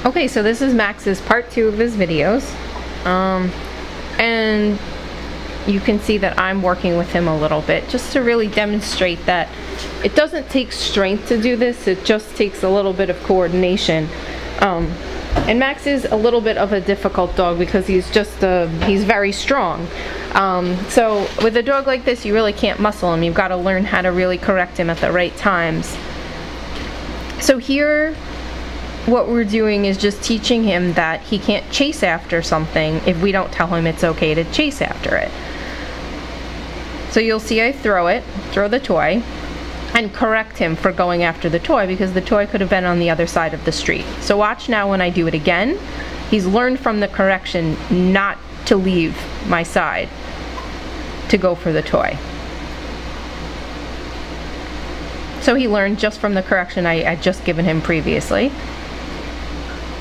Okay, so this is Max's part 2 of his videos. And you can see that I'm working with him a little bit just to really demonstrate that it doesn't take strength to do this, it just takes a little bit of coordination. And Max is a little bit of a difficult dog because he's very strong. So with a dog like this, you really can't muscle him. You've got to learn how to really correct him at the right times. So here, what we're doing is just teaching him that he can't chase after something if we don't tell him it's okay to chase after it. So you'll see I throw the toy, and correct him for going after the toy because the toy could have been on the other side of the street. So watch now when I do it again. He's learned from the correction not to leave my side to go for the toy. So he learned just from the correction I had just given him previously.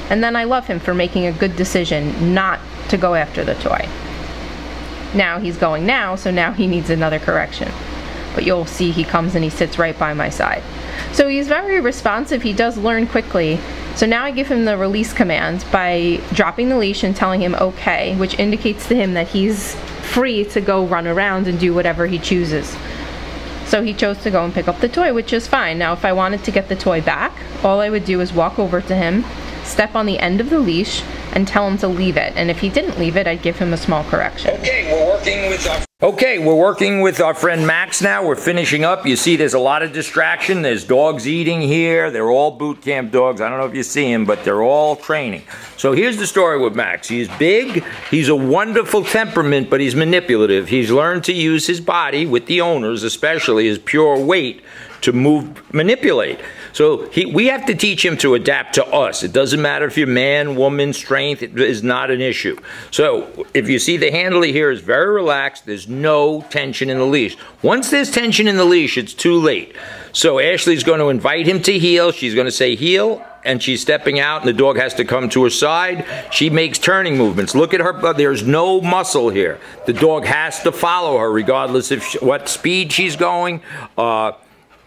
And then I love him for making a good decision not to go after the toy. Now he's going now, so now he needs another correction. But you'll see he comes and he sits right by my side. So he's very responsive, he does learn quickly. So now I give him the release command by dropping the leash and telling him okay, which indicates to him that he's free to go run around and do whatever he chooses. So he chose to go and pick up the toy, which is fine. Now if I wanted to get the toy back, all I would do is walk over to him, step on the end of the leash, and tell him to leave it. And if he didn't leave it, I'd give him a small correction. Okay, we're working with our friend Max now. We're finishing up. You see there's a lot of distraction. There's dogs eating here. They're all boot camp dogs. I don't know if you see them, but they're all training. So here's the story with Max. He's big. He's a wonderful temperament, but he's manipulative. He's learned to use his body with the owners, especially his pure weight, to manipulate. So we have to teach him to adapt to us. It doesn't matter if you're man, woman, strength, it is not an issue. So if you see the handler here is very relaxed, there's no tension in the leash. Once there's tension in the leash, it's too late. So Ashley's going to invite him to heel. She's going to say heel, and she's stepping out, and the dog has to come to her side. She makes turning movements. Look at her, there's no muscle here. The dog has to follow her regardless of what speed she's going.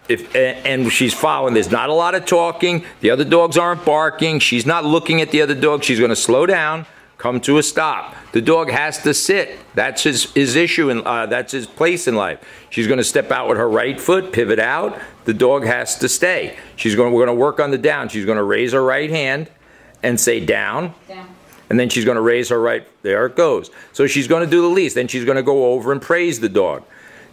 And she's following. There's not a lot of talking. The other dogs aren't barking. She's not looking at the other dog. She's going to slow down, come to a stop. The dog has to sit. That's his issue, and that's his place in life. She's going to step out with her right foot, pivot out. The dog has to stay. We're going to work on the down. She's going to raise her right hand and say down. Down. And then she's going to raise her right. There it goes. So she's going to do the leash. Then she's going to go over and praise the dog.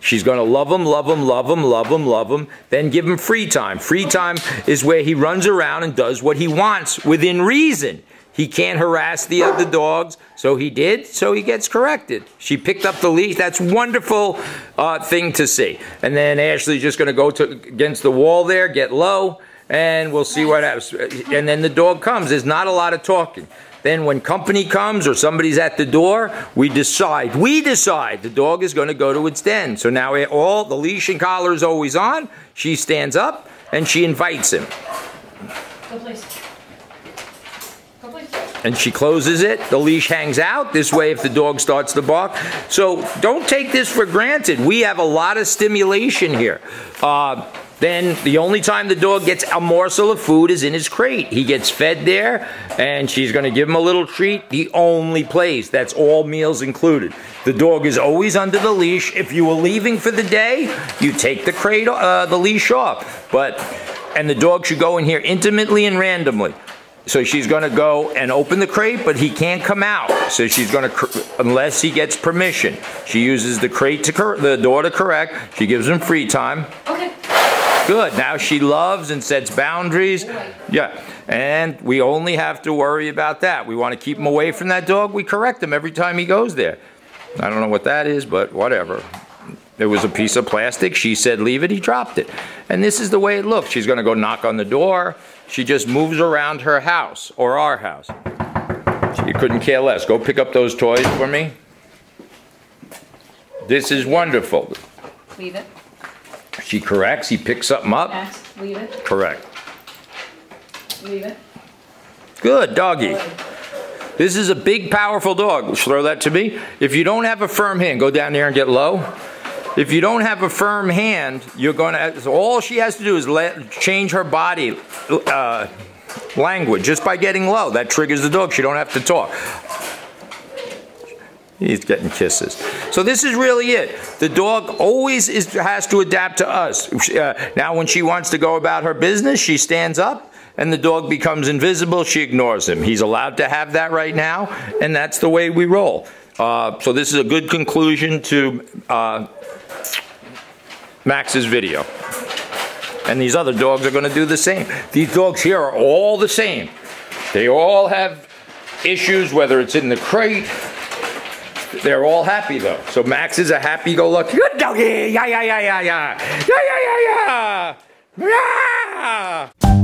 She's going to love him, love him, love him, love him, love him, then give him free time. Free time is where he runs around and does what he wants within reason. He can't harass the other dogs, so he did, so he gets corrected. She picked up the leash. That's a wonderful thing to see. And then Ashley's just going to go against the wall there, get low, and we'll see what happens. And then the dog comes. There's not a lot of talking. Then when company comes or somebody's at the door, we decide the dog is going to go to its den. So now all the leash and collar is always on. She stands up and she invites him. Go please. Go please. And she closes it. The leash hangs out. This way if the dog starts to bark. So don't take this for granted. We have a lot of stimulation here. Then the only time the dog gets a morsel of food is in his crate. He gets fed there, and she's going to give him a little treat. The only place. That's all meals included. The dog is always under the leash. If you were leaving for the day, you take the crate, the leash off. And the dog should go in here intimately and randomly. So she's going to go and open the crate, but he can't come out. So she's going to, unless he gets permission. She uses the crate the door to correct. She gives him free time. Okay. Good. Now she loves and sets boundaries. Yeah. And we only have to worry about that. We want to keep him away from that dog. We correct him every time he goes there. I don't know what that is, but whatever. There was a piece of plastic. She said leave it. He dropped it. And this is the way it looks. She's going to go knock on the door. She just moves around her house or our house. She couldn't care less. Go pick up those toys for me. This is wonderful. Leave it. She corrects. He picks something up. Max, leave it. Correct. Leave it. Good, doggy. This is a big, powerful dog. Throw that to me. If you don't have a firm hand, go down there and get low. If you don't have a firm hand, you're going to, all she has to do is change her body language just by getting low. That triggers the dog. She don't have to talk. He's getting kisses. So this is really it. The dog always has to adapt to us. Now when she wants to go about her business, she stands up and the dog becomes invisible. She ignores him. He's allowed to have that right now, and that's the way we roll. So this is a good conclusion to Max's video. And these other dogs are going to do the same. These dogs here are all the same. They all have issues, whether it's in the crate. They're all happy though. So Max is a happy-go-lucky good doggy. Yeah, yeah, yeah, yeah, yeah. Yeah, yeah, yeah, yeah. Yeah.